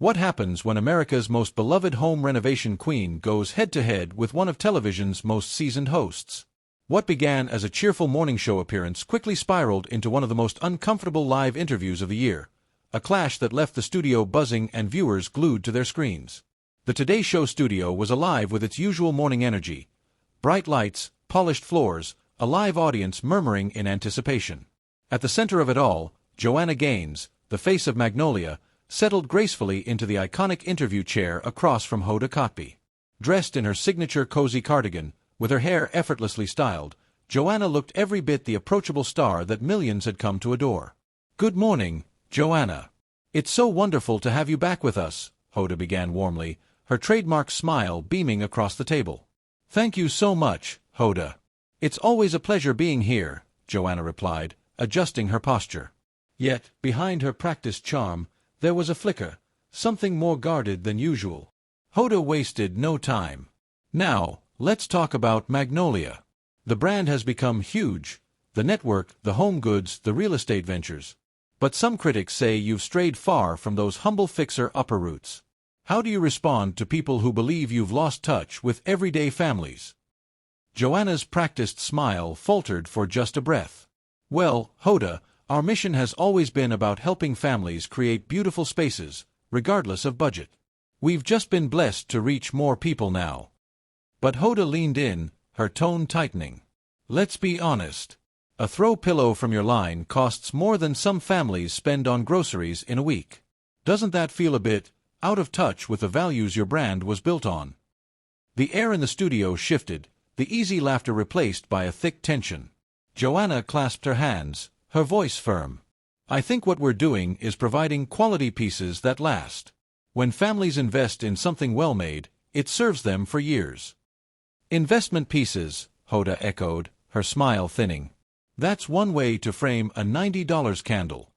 What happens when America's most beloved home renovation queen goes head-to-head with one of television's most seasoned hosts? What began as a cheerful morning show appearance quickly spiraled into one of the most uncomfortable live interviews of the year, a clash that left the studio buzzing and viewers glued to their screens. The Today Show studio was alive with its usual morning energy. Bright lights, polished floors, a live audience murmuring in anticipation. At the center of it all, Joanna Gaines, the face of Magnolia, settled gracefully into the iconic interview chair across from Hoda Kotb. Dressed in her signature cozy cardigan, with her hair effortlessly styled, Joanna looked every bit the approachable star that millions had come to adore. "Good morning, Joanna. It's so wonderful to have you back with us," Hoda began warmly, her trademark smile beaming across the table. "Thank you so much, Hoda. It's always a pleasure being here," Joanna replied, adjusting her posture. Yet, behind her practiced charm, there was a flicker, something more guarded than usual. Hoda wasted no time. "Now, let's talk about Magnolia. The brand has become huge, the network, the home goods, the real estate ventures. But some critics say you've strayed far from those humble fixer-upper roots. How do you respond to people who believe you've lost touch with everyday families?" Joanna's practiced smile faltered for just a breath. "Well, Hoda, our mission has always been about helping families create beautiful spaces, regardless of budget. We've just been blessed to reach more people now." But Hoda leaned in, her tone tightening. "Let's be honest. A throw pillow from your line costs more than some families spend on groceries in a week. Doesn't that feel a bit out of touch with the values your brand was built on?" The air in the studio shifted, the easy laughter replaced by a thick tension. Joanna clasped her hands, her voice firm. "I think what we're doing is providing quality pieces that last. When families invest in something well-made, it serves them for years." "Investment pieces," Hoda echoed, her smile thinning. "That's one way to frame a $90 candle."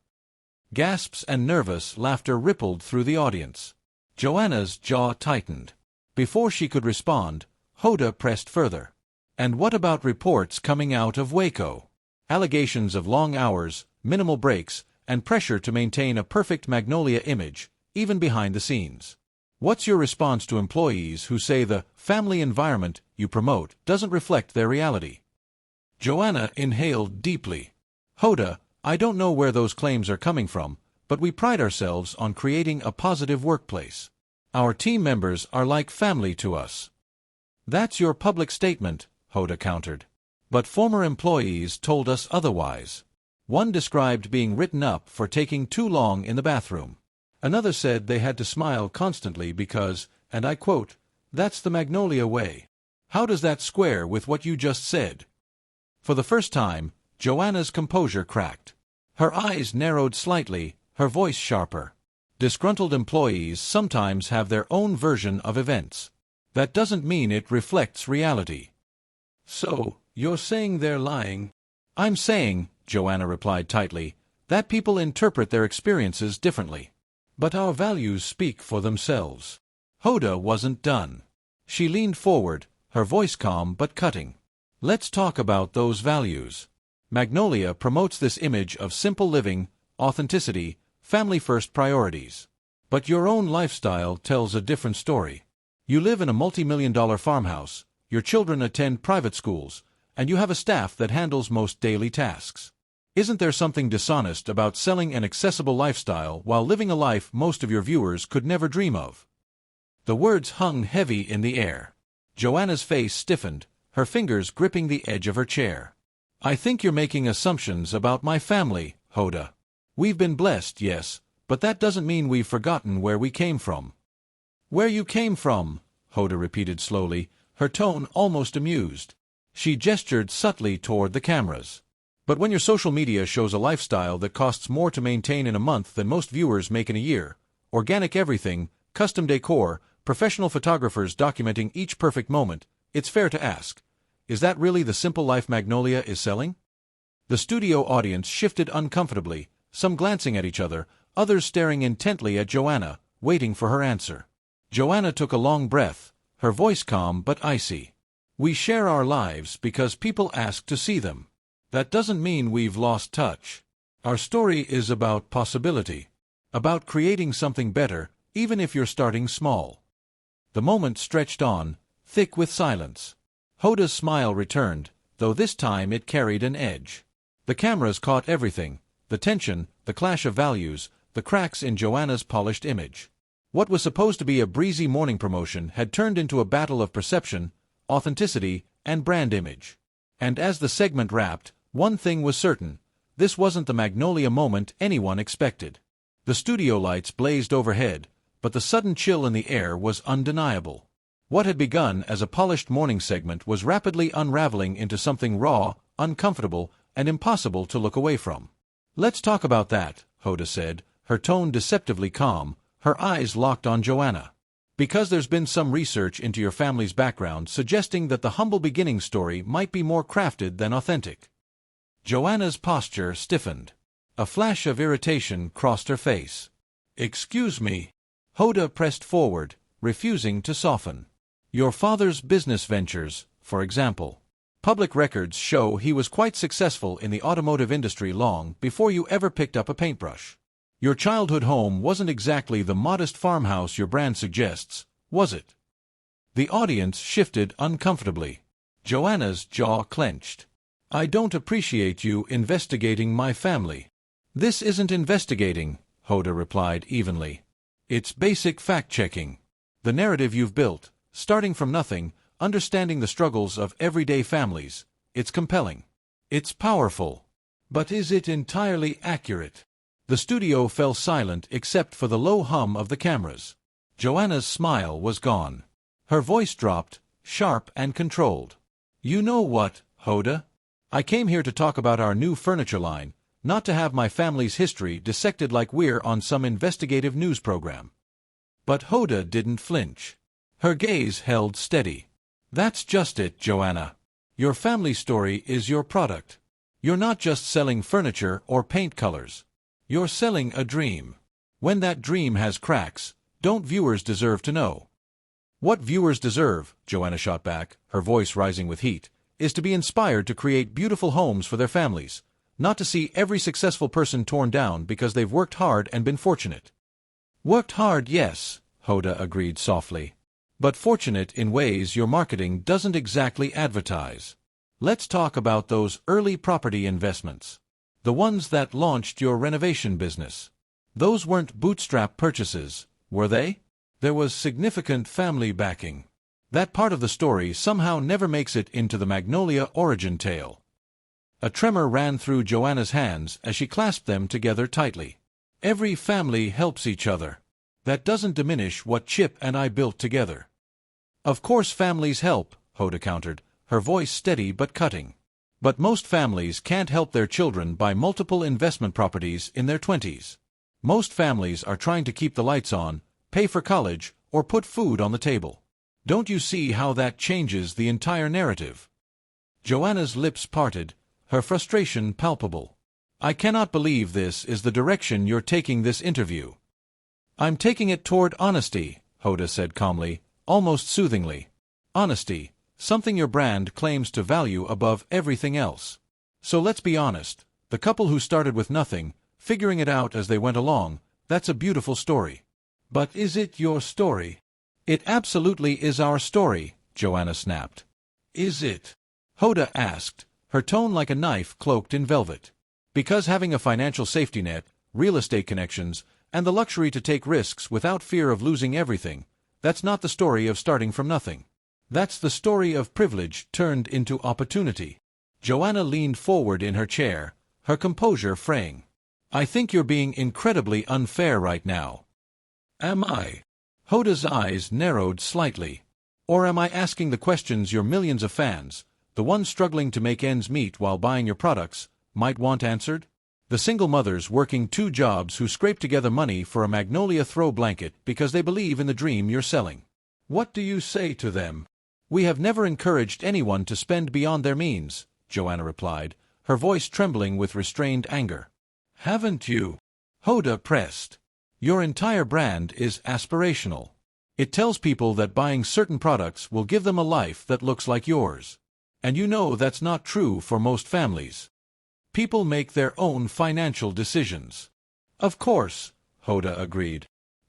Gasps and nervous laughter rippled through the audience. Joanna's jaw tightened. Before she could respond, Hoda pressed further. "And what about reports coming out of Waco? Allegations of long hours, minimal breaks, and pressure to maintain a perfect Magnolia image, even behind the scenes. What's your response to employees who say the family environment you promote doesn't reflect their reality?" Joanna inhaled deeply. "Hoda, I don't know where those claims are coming from, but we pride ourselves on creating a positive workplace. Our team members are like family to us." "That's your public statement," Hoda countered. "But former employees told us otherwise. One described being written up for taking too long in the bathroom. Another said they had to smile constantly because, and I quote, 'that's the Magnolia way.' How does that square with what you just said?" For the first time, Joanna's composure cracked. Her eyes narrowed slightly, her voice sharper. "Disgruntled employees sometimes have their own version of events. That doesn't mean it reflects reality." "So, you're saying they're lying?" "I'm saying," Joanna replied tightly, "that people interpret their experiences differently. But our values speak for themselves." Hoda wasn't done. She leaned forward, her voice calm but cutting. "Let's talk about those values. Magnolia promotes this image of simple living, authenticity, family-first priorities. But your own lifestyle tells a different story. You live in a multi-million-dollar farmhouse, your children attend private schools, and you have a staff that handles most daily tasks. Isn't there something dishonest about selling an accessible lifestyle while living a life most of your viewers could never dream of?" The words hung heavy in the air. Joanna's face stiffened, her fingers gripping the edge of her chair. "I think you're making assumptions about my family, Hoda. We've been blessed, yes, but that doesn't mean we've forgotten where we came from." "Where you came from?" Hoda repeated slowly, her tone almost amused. She gestured subtly toward the cameras. "But when your social media shows a lifestyle that costs more to maintain in a month than most viewers make in a year, organic everything, custom decor, professional photographers documenting each perfect moment, it's fair to ask, is that really the simple life Magnolia is selling?" The studio audience shifted uncomfortably, some glancing at each other, others staring intently at Joanna, waiting for her answer. Joanna took a long breath, her voice calm but icy. "We share our lives because people ask to see them. That doesn't mean we've lost touch. Our story is about possibility, about creating something better, even if you're starting small. The moment stretched on, thick with silence. Hoda's smile returned, though this time it carried an edge. The cameras caught everything: the tension, the clash of values, the cracks in Joanna's polished image. What was supposed to be a breezy morning promotion had turned into a battle of perception, authenticity, and brand image. And as the segment wrapped, one thing was certain: this wasn't the Magnolia moment anyone expected. The studio lights blazed overhead, but the sudden chill in the air was undeniable. What had begun as a polished morning segment was rapidly unraveling into something raw, uncomfortable, and impossible to look away from. "Let's talk about that," Hoda said, her tone deceptively calm, her eyes locked on Joanna. "Because there's been some research into your family's background suggesting that the humble beginning story might be more crafted than authentic." Joanna's posture stiffened. A flash of irritation crossed her face. "Excuse me." Hoda pressed forward, refusing to soften. "Your father's business ventures, for example. Public records show he was quite successful in the automotive industry long before you ever picked up a paintbrush. Your childhood home wasn't exactly the modest farmhouse your brand suggests, was it?" The audience shifted uncomfortably. Joanna's jaw clenched. "I don't appreciate you investigating my family." "This isn't investigating," Hoda replied evenly. "It's basic fact-checking. The narrative you've built, starting from nothing, understanding the struggles of everyday families, it's compelling. It's powerful. But is it entirely accurate?" The studio fell silent except for the low hum of the cameras. Joanna's smile was gone. Her voice dropped, sharp and controlled. "You know what, Hoda? I came here to talk about our new furniture line, not to have my family's history dissected like we're on some investigative news program." But Hoda didn't flinch. Her gaze held steady. "That's just it, Joanna. Your family story is your product. You're not just selling furniture or paint colors. You're selling a dream. When that dream has cracks, don't viewers deserve to know?" "What viewers deserve," Joanna shot back, her voice rising with heat, "is to be inspired to create beautiful homes for their families, not to see every successful person torn down because they've worked hard and been fortunate." "Worked hard, yes," Hoda agreed softly. "But fortunate in ways your marketing doesn't exactly advertise. Let's talk about those early property investments. The ones that launched your renovation business. Those weren't bootstrap purchases, were they? There was significant family backing. That part of the story somehow never makes it into the Magnolia origin tale." A tremor ran through Joanna's hands as she clasped them together tightly. "Every family helps each other. That doesn't diminish what Chip and I built together." "Of course families help," Hoda countered, her voice steady but cutting. "But most families can't help their children buy multiple investment properties in their 20s. Most families are trying to keep the lights on, pay for college, or put food on the table. Don't you see how that changes the entire narrative?" Joanna's lips parted, her frustration palpable. "I cannot believe this is the direction you're taking this interview." "I'm taking it toward honesty," Hoda said calmly, almost soothingly. "Honesty, something your brand claims to value above everything else. So let's be honest, the couple who started with nothing, figuring it out as they went along, that's a beautiful story. But is it your story?" "It absolutely is our story," Joanna snapped. "Is it?" Hoda asked, her tone like a knife cloaked in velvet. "Because having a financial safety net, real estate connections, and the luxury to take risks without fear of losing everything, that's not the story of starting from nothing. That's the story of privilege turned into opportunity." Joanna leaned forward in her chair, her composure fraying. "I think you're being incredibly unfair right now." "Am I?" Hoda's eyes narrowed slightly. "Or am I asking the questions your millions of fans, the ones struggling to make ends meet while buying your products, might want answered? The single mothers working 2 jobs who scrape together money for a Magnolia throw blanket because they believe in the dream you're selling. What do you say to them?" "We have never encouraged anyone to spend beyond their means," Joanna replied, her voice trembling with restrained anger. "Haven't you?" Hoda pressed. "Your entire brand is aspirational. It tells people that buying certain products will give them a life that looks like yours. And you know that's not true for most families. People make their own financial decisions." "Of course," Hoda agreed.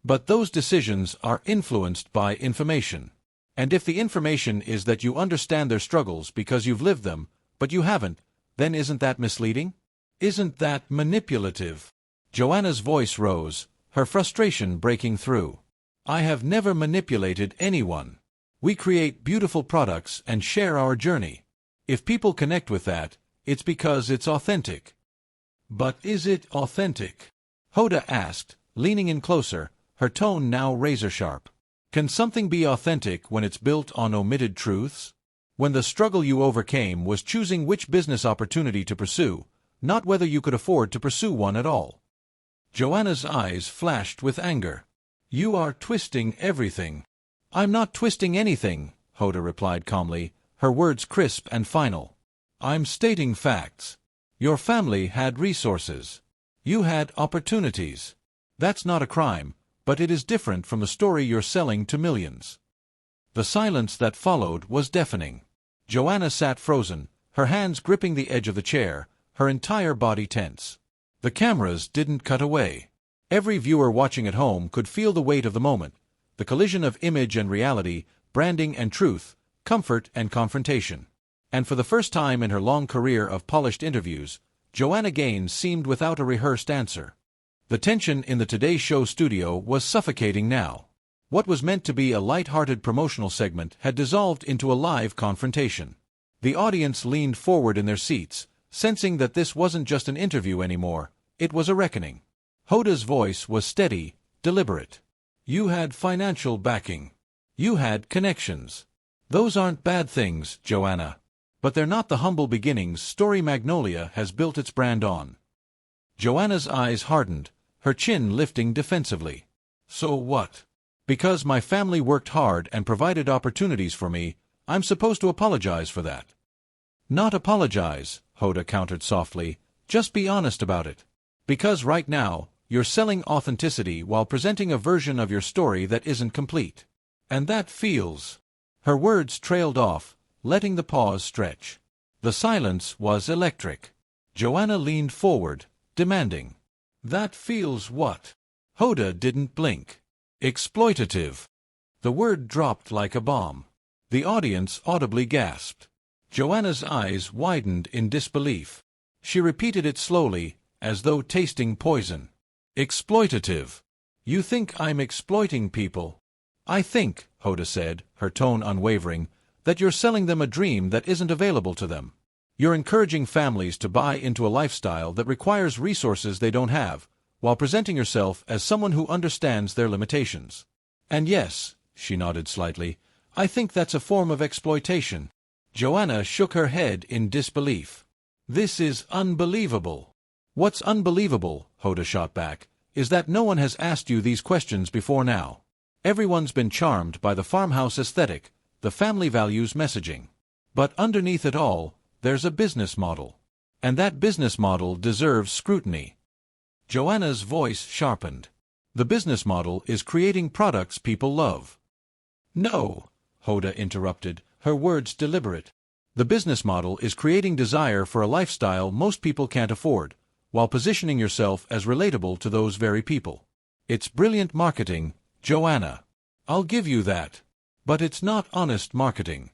But those decisions are influenced by information. And if the information is that you understand their struggles because you've lived them, but you haven't, then isn't that misleading? Isn't that manipulative? Joanna's voice rose, her frustration breaking through. I have never manipulated anyone. We create beautiful products and share our journey. If people connect with that, it's because it's authentic. But is it authentic? Hoda asked, leaning in closer, her tone now razor-sharp. Can something be authentic when it's built on omitted truths? When the struggle you overcame was choosing which business opportunity to pursue, not whether you could afford to pursue one at all. Joanna's eyes flashed with anger. You are twisting everything. I'm not twisting anything, Hoda replied calmly, her words crisp and final. I'm stating facts. Your family had resources. You had opportunities. That's not a crime, but it is different from the story you're selling to millions. The silence that followed was deafening. Joanna sat frozen, her hands gripping the edge of the chair, her entire body tense. The cameras didn't cut away. Every viewer watching at home could feel the weight of the moment, the collision of image and reality, branding and truth, comfort and confrontation. And for the first time in her long career of polished interviews, Joanna Gaines seemed without a rehearsed answer. The tension in the Today Show studio was suffocating now. What was meant to be a light-hearted promotional segment had dissolved into a live confrontation. The audience leaned forward in their seats, sensing that this wasn't just an interview anymore, it was a reckoning. Hoda's voice was steady, deliberate. You had financial backing. You had connections. Those aren't bad things, Joanna. But they're not the humble beginnings Story Magnolia has built its brand on. Joanna's eyes hardened, her chin lifting defensively. So what? Because my family worked hard and provided opportunities for me, I'm supposed to apologize for that. Not apologize, Hoda countered softly, just be honest about it. Because right now, you're selling authenticity while presenting a version of your story that isn't complete. And that feels... Her words trailed off, letting the pause stretch. The silence was electric. Joanna leaned forward, demanding. That feels what? Hoda didn't blink. Exploitative. The word dropped like a bomb. The audience audibly gasped. Joanna's eyes widened in disbelief. She repeated it slowly, as though tasting poison. Exploitative. You think I'm exploiting people? I think, Hoda said, her tone unwavering, that you're selling them a dream that isn't available to them. You're encouraging families to buy into a lifestyle that requires resources they don't have, while presenting yourself as someone who understands their limitations. And yes, she nodded slightly, I think that's a form of exploitation. Joanna shook her head in disbelief. This is unbelievable. What's unbelievable, Hoda shot back, is that no one has asked you these questions before now. Everyone's been charmed by the farmhouse aesthetic, the family values messaging. But underneath it all, there's a business model. And that business model deserves scrutiny. Joanna's voice sharpened. The business model is creating products people love. No, Hoda interrupted, her words deliberate. The business model is creating desire for a lifestyle most people can't afford, while positioning yourself as relatable to those very people. It's brilliant marketing, Joanna. I'll give you that. But it's not honest marketing.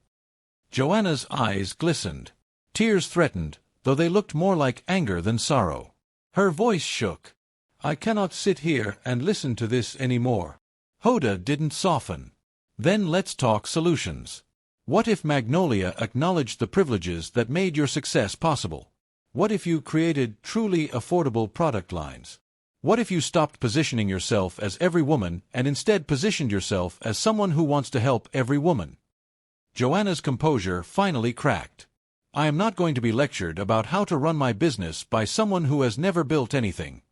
Joanna's eyes glistened. Tears threatened, though they looked more like anger than sorrow. Her voice shook. I cannot sit here and listen to this anymore. Hoda didn't soften. Then let's talk solutions. What if Magnolia acknowledged the privileges that made your success possible? What if you created truly affordable product lines? What if you stopped positioning yourself as every woman and instead positioned yourself as someone who wants to help every woman? Joanna's composure finally cracked. I am not going to be lectured about how to run my business by someone who has never built anything.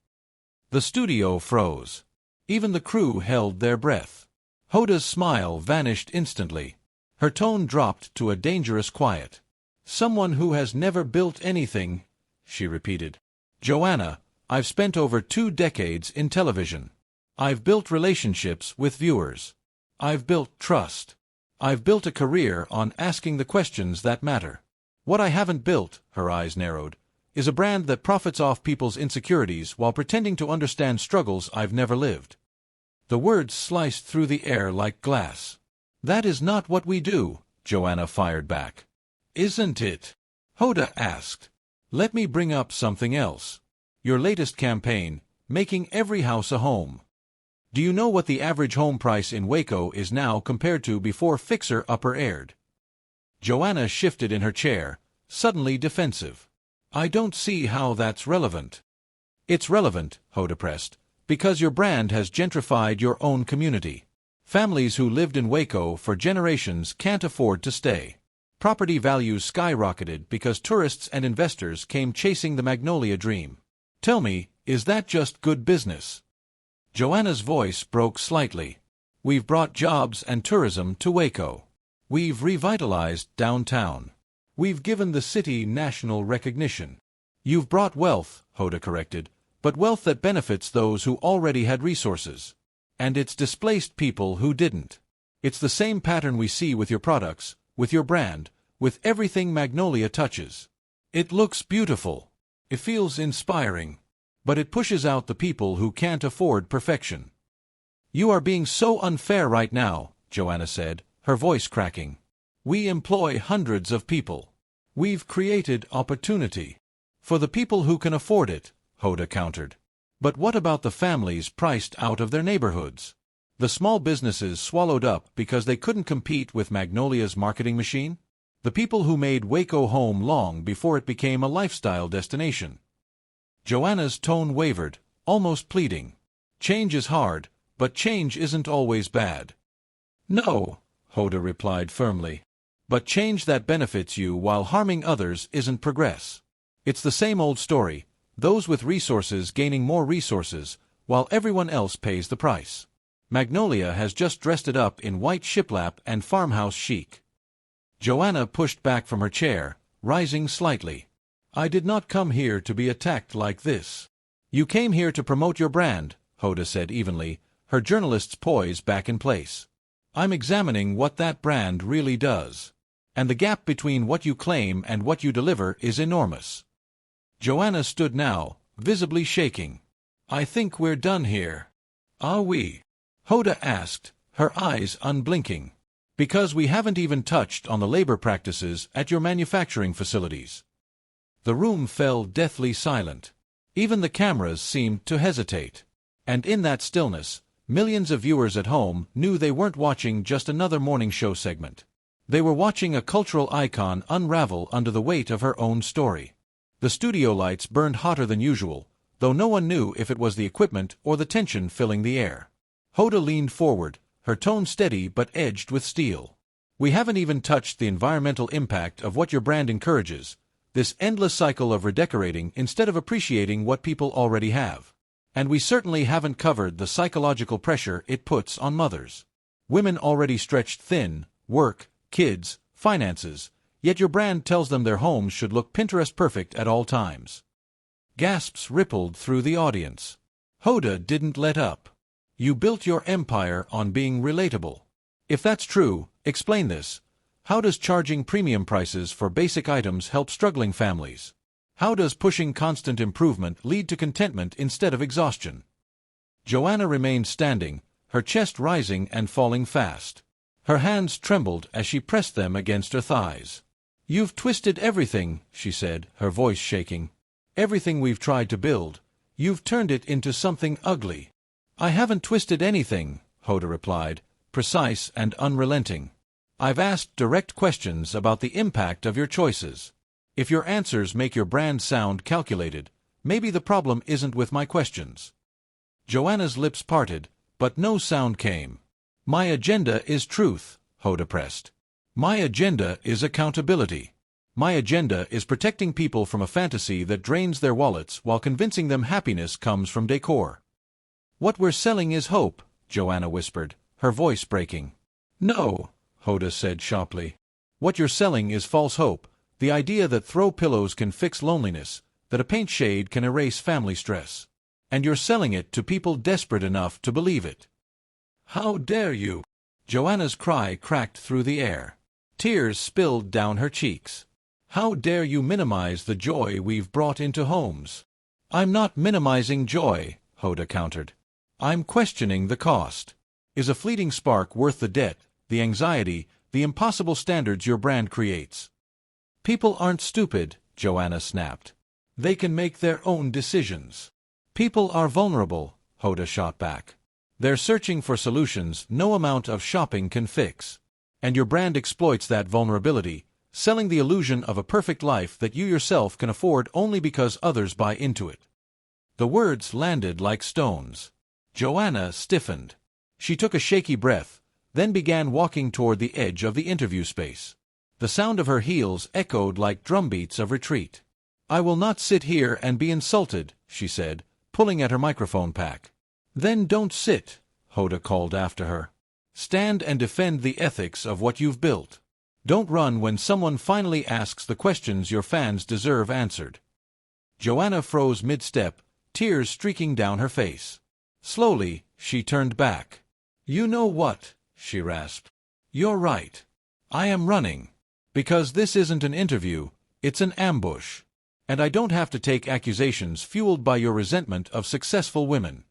The studio froze. Even the crew held their breath. Hoda's smile vanished instantly. Her tone dropped to a dangerous quiet. Someone who has never built anything, she repeated. Joanna, I've spent over 2 decades in television. I've built relationships with viewers. I've built trust. I've built a career on asking the questions that matter. What I haven't built, her eyes narrowed, is a brand that profits off people's insecurities while pretending to understand struggles I've never lived. The words sliced through the air like glass. "That is not what we do," Joanna fired back. "Isn't it?" Hoda asked. "Let me bring up something else. Your latest campaign, making every house a home. Do you know what the average home price in Waco is now compared to before Fixer Upper aired?" Joanna shifted in her chair, suddenly defensive. "I don't see how that's relevant." "It's relevant," Hoda pressed, "because your brand has gentrified your own community. Families who lived in Waco for generations can't afford to stay. Property values skyrocketed because tourists and investors came chasing the Magnolia dream. Tell me, is that just good business?" Joanna's voice broke slightly. "We've brought jobs and tourism to Waco. We've revitalized downtown. We've given the city national recognition." "You've brought wealth," Hoda corrected, "but wealth that benefits those who already had resources. And it's displaced people who didn't. It's the same pattern we see with your products, with your brand, with everything Magnolia touches. It looks beautiful. It feels inspiring. But it pushes out the people who can't afford perfection." "You are being so unfair right now," Joanna said, her voice cracking. "We employ hundreds of people. We've created opportunity." "For the people who can afford it," Hoda countered. "But what about the families priced out of their neighborhoods? The small businesses swallowed up because they couldn't compete with Magnolia's marketing machine? The people who made Waco home long before it became a lifestyle destination?" Joanna's tone wavered, almost pleading. "Change is hard, but change isn't always bad." "No," Hoda replied firmly. "But change that benefits you while harming others isn't progress. It's the same old story, those with resources gaining more resources, while everyone else pays the price. Magnolia has just dressed it up in white shiplap and farmhouse chic." Joanna pushed back from her chair, rising slightly. "I did not come here to be attacked like this." "You came here to promote your brand," Hoda said evenly, her journalist's poise back in place. "I'm examining what that brand really does. And the gap between what you claim and what you deliver is enormous." Joanna stood now, visibly shaking. "I think we're done here." "Are we?" Hoda asked, her eyes unblinking. "Because we haven't even touched on the labor practices at your manufacturing facilities." The room fell deathly silent. Even the cameras seemed to hesitate. And in that stillness, millions of viewers at home knew they weren't watching just another morning show segment. They were watching a cultural icon unravel under the weight of her own story. The studio lights burned hotter than usual, though no one knew if it was the equipment or the tension filling the air. Hoda leaned forward, her tone steady but edged with steel. "We haven't even touched the environmental impact of what your brand encourages. This endless cycle of redecorating instead of appreciating what people already have. And we certainly haven't covered the psychological pressure it puts on mothers. Women already stretched thin, work, kids, finances, yet your brand tells them their homes should look Pinterest perfect at all times." Gasps rippled through the audience. Hoda didn't let up. "You built your empire on being relatable. If that's true, explain this. How does charging premium prices for basic items help struggling families? How does pushing constant improvement lead to contentment instead of exhaustion?" Joanna remained standing, her chest rising and falling fast. Her hands trembled as she pressed them against her thighs. "You've twisted everything," she said, her voice shaking. "Everything we've tried to build. You've turned it into something ugly." "I haven't twisted anything," Hoda replied, precise and unrelenting. "I've asked direct questions about the impact of your choices. If your answers make your brand sound calculated, maybe the problem isn't with my questions." Joanna's lips parted, but no sound came. "My agenda is truth," Hoda pressed. "My agenda is accountability. My agenda is protecting people from a fantasy that drains their wallets while convincing them happiness comes from decor." "What we're selling is hope," Joanna whispered, her voice breaking. "No," Hoda said sharply. "What you're selling is false hope, the idea that throw pillows can fix loneliness, that a paint shade can erase family stress. And you're selling it to people desperate enough to believe it." "How dare you!" Joanna's cry cracked through the air. Tears spilled down her cheeks. "How dare you minimize the joy we've brought into homes?" "I'm not minimizing joy," Hoda countered. I'm questioning the cost. Is a fleeting spark worth the debt, the anxiety, the impossible standards your brand creates? People aren't stupid, Joanna snapped. They can make their own decisions. People are vulnerable, Hoda shot back. They're searching for solutions no amount of shopping can fix. And your brand exploits that vulnerability, selling the illusion of a perfect life that you yourself can afford only because others buy into it. The words landed like stones. Joanna stiffened. She took a shaky breath, then began walking toward the edge of the interview space. The sound of her heels echoed like drumbeats of retreat. I will not sit here and be insulted, she said, pulling at her microphone pack. Then don't sit, Hoda called after her. Stand and defend the ethics of what you've built. Don't run when someone finally asks the questions your fans deserve answered. Joanna froze mid-step, tears streaking down her face. Slowly, she turned back. You know what? She rasped. You're right. I am running. Because this isn't an interview, it's an ambush. And I don't have to take accusations fueled by your resentment of successful women.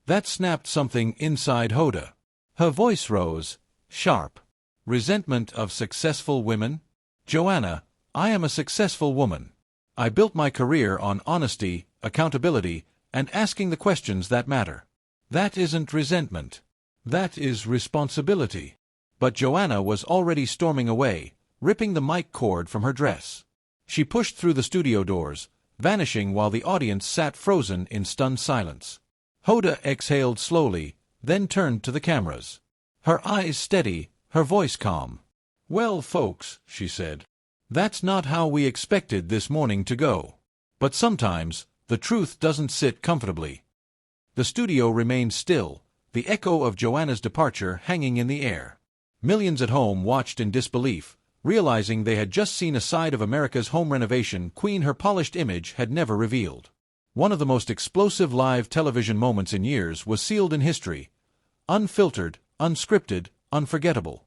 That snapped something inside Hoda. Her voice rose, sharp. Resentment of successful women? Joanna, I am a successful woman. I built my career on honesty, accountability, and asking the questions that matter. That isn't resentment. That is responsibility. But Joanna was already storming away, ripping the mic cord from her dress. She pushed through the studio doors, vanishing while the audience sat frozen in stunned silence. Hoda exhaled slowly, then turned to the cameras. Her eyes steady, her voice calm. Well, folks, she said, that's not how we expected this morning to go. But sometimes, the truth doesn't sit comfortably. The studio remained still, the echo of Joanna's departure hanging in the air. Millions at home watched in disbelief, realizing they had just seen a side of America's home renovation queen her polished image had never revealed. One of the most explosive live television moments in years was sealed in history. Unfiltered, unscripted, unforgettable.